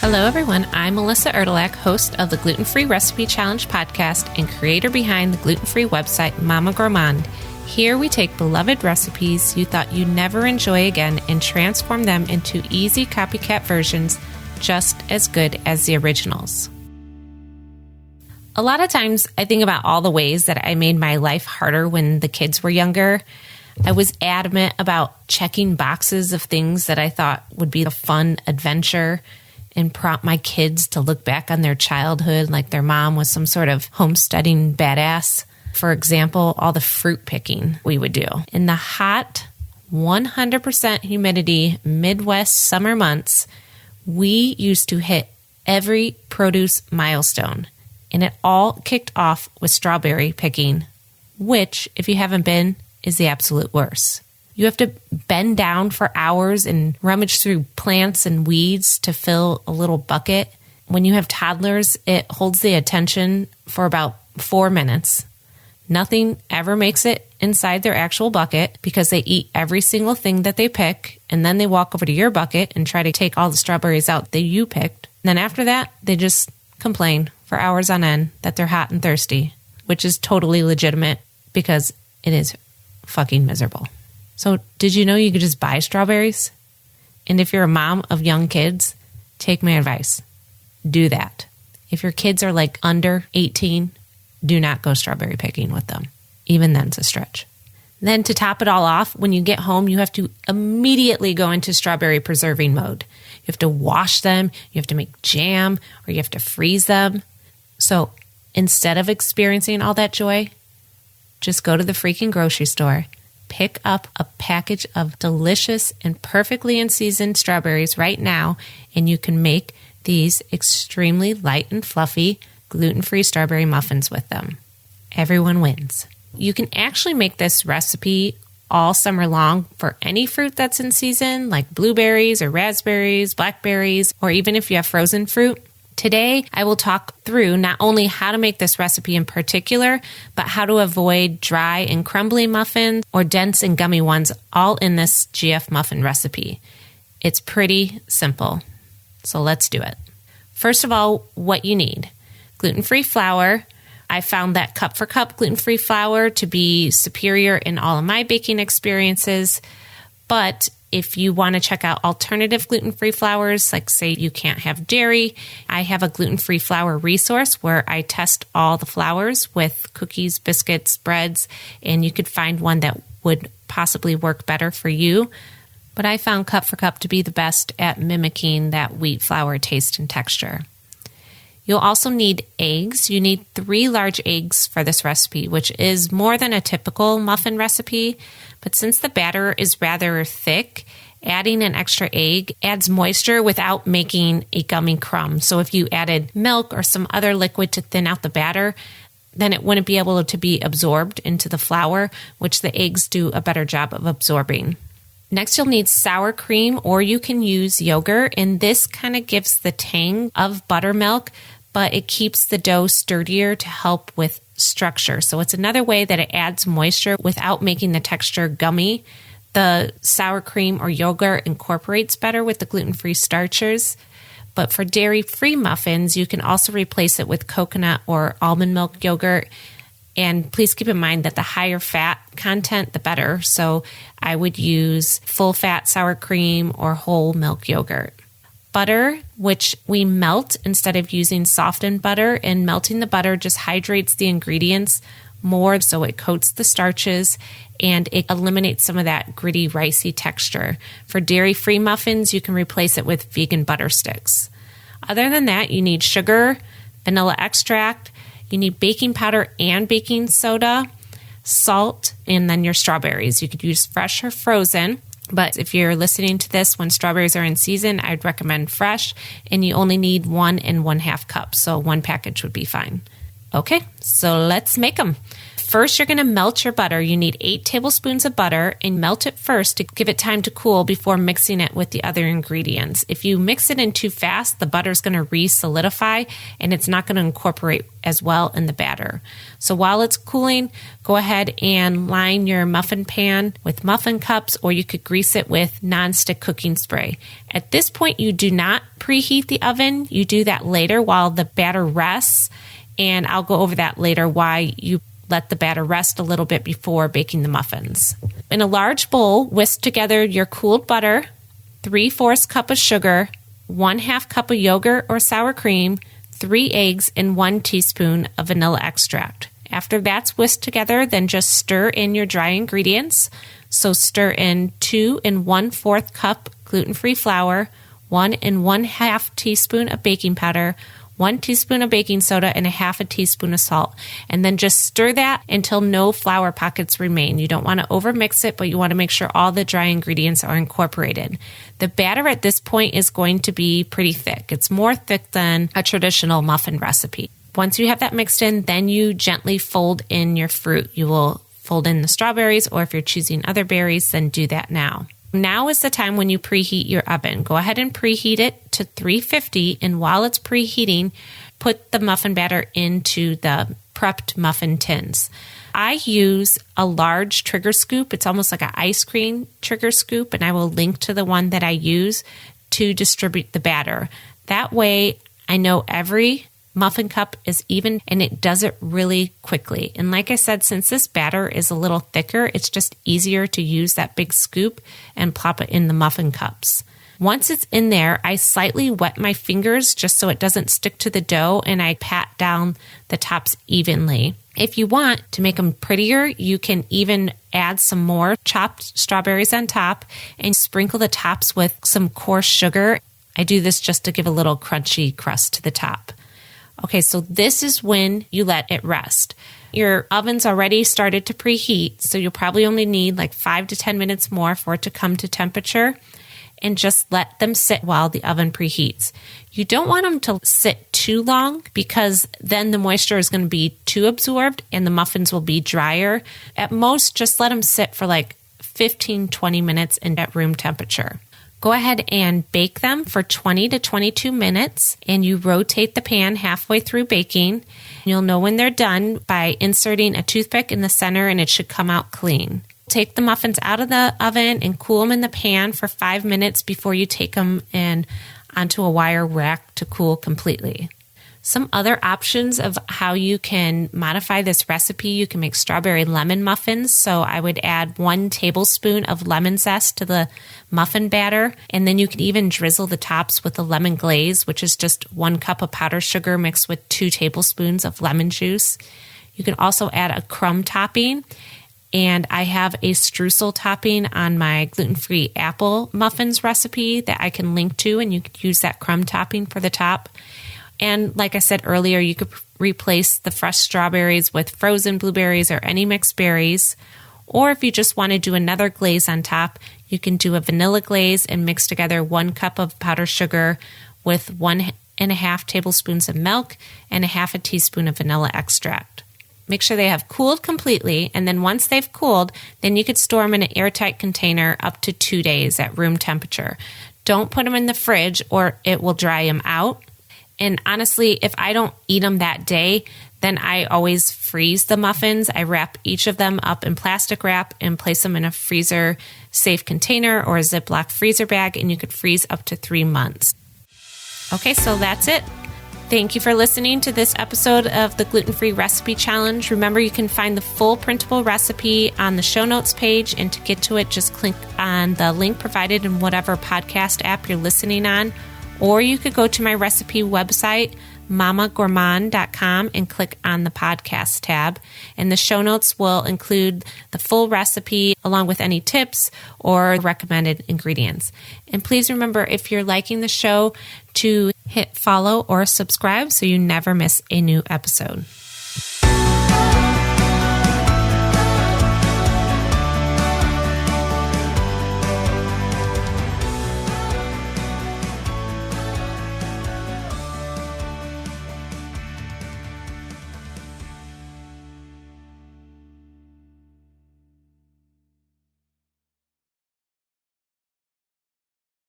Hello, everyone. I'm Melissa Erdelak, host of the Gluten-Free Recipe Challenge podcast and creator behind the gluten-free website Mama Gourmand. Here we take beloved recipes you thought you'd never enjoy again and transform them into easy copycat versions just as good as the originals. A lot of times I think about all the ways that I made my life harder when the kids were younger. I was adamant about checking boxes of things that I thought would be a fun adventure and prompt my kids to look back on their childhood like their mom was some sort of homesteading badass. For example, all the fruit picking we would do. In the hot, 100% humidity Midwest summer months, we used to hit every produce milestone. And it all kicked off with strawberry picking, which, if you haven't been, is the absolute worst. You have to bend down for hours and rummage through plants and weeds to fill a little bucket. When you have toddlers, it holds the attention for about 4 minutes. Nothing ever makes it inside their actual bucket because they eat every single thing that they pick, and then they walk over to your bucket and try to take all the strawberries out that you picked. And then after that, they just complain for hours on end that they're hot and thirsty, which is totally legitimate because it is fucking miserable. So did you know you could just buy strawberries? And if you're a mom of young kids, take my advice. Do that. If your kids are like under 18, do not go strawberry picking with them. Even then's a stretch. Then to top it all off, when you get home, you have to immediately go into strawberry preserving mode. You have to wash them, you have to make jam, or you have to freeze them. So instead of experiencing all that joy, just go to the freaking grocery store, pick up a package of delicious and perfectly in-season strawberries right now, and you can make these extremely light and fluffy gluten-free strawberry muffins with them. Everyone wins. You can actually make this recipe all summer long for any fruit that's in season, like blueberries or raspberries, blackberries, or even if you have frozen fruit. Today, I will talk through not only how to make this recipe in particular, but how to avoid dry and crumbly muffins or dense and gummy ones, all in this GF muffin recipe. It's pretty simple, so let's do it. First of all, what you need. Gluten-free flour. I found that cup for cup gluten-free flour to be superior in all of my baking experiences, but if you want to check out alternative gluten-free flours, like say you can't have dairy, I have a gluten-free flour resource where I test all the flours with cookies, biscuits, breads, and you could find one that would possibly work better for you. But I found cup for cup to be the best at mimicking that wheat flour taste and texture. You'll also need eggs. You need 3 large eggs for this recipe, which is more than a typical muffin recipe. But since the batter is rather thick, adding an extra egg adds moisture without making a gummy crumb. So if you added milk or some other liquid to thin out the batter, then it wouldn't be able to be absorbed into the flour, which the eggs do a better job of absorbing. Next, you'll need sour cream, or you can use yogurt, and this kind of gives the tang of buttermilk, but it keeps the dough sturdier to help with structure. So it's another way that it adds moisture without making the texture gummy. The sour cream or yogurt incorporates better with the gluten-free starches. But for dairy-free muffins, you can also replace it with coconut or almond milk yogurt. And please keep in mind that the higher fat content, the better. So I would use full-fat sour cream or whole milk yogurt. Butter, which we melt instead of using softened butter, and melting the butter just hydrates the ingredients more, so it coats the starches and it eliminates some of that gritty, ricey texture. For dairy-free muffins, you can replace it with vegan butter sticks. Other than that, you need sugar, vanilla extract, you need baking powder and baking soda, salt, and then your strawberries. You could use fresh or frozen. But if you're listening to this when strawberries are in season, I'd recommend fresh, and you only need 1 1/2 cups, so 1 package would be fine. Okay, so let's make them. First, you're going to melt your butter. You need 8 tablespoons of butter and melt it first to give it time to cool before mixing it with the other ingredients. If you mix it in too fast, the butter's going to re-solidify and it's not going to incorporate as well in the batter. So while it's cooling, go ahead and line your muffin pan with muffin cups, or you could grease it with nonstick cooking spray. At this point, you do not preheat the oven. You do that later while the batter rests, and I'll go over that later why you let the batter rest a little bit before baking the muffins. In a large bowl, whisk together your cooled butter, 3/4 cup of sugar, 1/2 cup of yogurt or sour cream, 3 eggs, and 1 teaspoon of vanilla extract. After that's whisked together, then just stir in your dry ingredients. So stir in 2 1/4 cup gluten-free flour, 1 1/2 teaspoon of baking powder, 1 teaspoon of baking soda, and 1/2 teaspoon of salt. And then just stir that until no flour pockets remain. You don't want to overmix it, but you want to make sure all the dry ingredients are incorporated. The batter at this point is going to be pretty thick. It's more thick than a traditional muffin recipe. Once you have that mixed in, then you gently fold in your fruit. You will fold in the strawberries, or if you're choosing other berries, then do that now. Now is the time when you preheat your oven. Go ahead and preheat it to 350, and while it's preheating, put the muffin batter into the prepped muffin tins. I use a large trigger scoop. It's almost like an ice cream trigger scoop, and I will link to the one that I use to distribute the batter. That way, I know every muffin cup is even, and it does it really quickly. And like I said, since this batter is a little thicker, it's just easier to use that big scoop and plop it in the muffin cups. Once it's in there, I slightly wet my fingers just so it doesn't stick to the dough, and I pat down the tops evenly. If you want to make them prettier, you can even add some more chopped strawberries on top and sprinkle the tops with some coarse sugar. I do this just to give a little crunchy crust to the top. Okay, so this is when you let it rest. Your oven's already started to preheat, so you'll probably only need like 5 to 10 minutes more for it to come to temperature, and just let them sit while the oven preheats. You don't want them to sit too long because then the moisture is going to be too absorbed and the muffins will be drier. At most, just let them sit for like 15-20 minutes at room temperature. Go ahead and bake them for 20 to 22 minutes, and you rotate the pan halfway through baking. You'll know when they're done by inserting a toothpick in the center, and it should come out clean. Take the muffins out of the oven and cool them in the pan for 5 minutes before you take them and onto a wire rack to cool completely. Some other options of how you can modify this recipe, you can make strawberry lemon muffins. So I would add 1 tablespoon of lemon zest to the muffin batter. And then you can even drizzle the tops with a lemon glaze, which is just 1 cup of powdered sugar mixed with 2 tablespoons of lemon juice. You can also add a crumb topping. And I have a streusel topping on my gluten-free apple muffins recipe that I can link to, and you could use that crumb topping for the top. And like I said earlier, you could replace the fresh strawberries with frozen blueberries or any mixed berries. Or if you just want to do another glaze on top, you can do a vanilla glaze and mix together 1 cup of powdered sugar with 1.5 tablespoons of milk and 1/2 teaspoon of vanilla extract. Make sure they have cooled completely, and then once they've cooled, then you could store them in an airtight container up to 2 days at room temperature. Don't put them in the fridge or it will dry them out. And honestly, if I don't eat them that day, then I always freeze the muffins. I wrap each of them up in plastic wrap and place them in a freezer safe container or a Ziploc freezer bag, and you could freeze up to 3 months. Okay, so that's it. Thank you for listening to this episode of the Gluten-Free Recipe Challenge. Remember, you can find the full printable recipe on the show notes page, and to get to it, just click on the link provided in whatever podcast app you're listening on. Or you could go to my recipe website, mamagourmand.com, and click on the podcast tab. And the show notes will include the full recipe along with any tips or recommended ingredients. And please remember, if you're liking the show, to hit follow or subscribe so you never miss a new episode.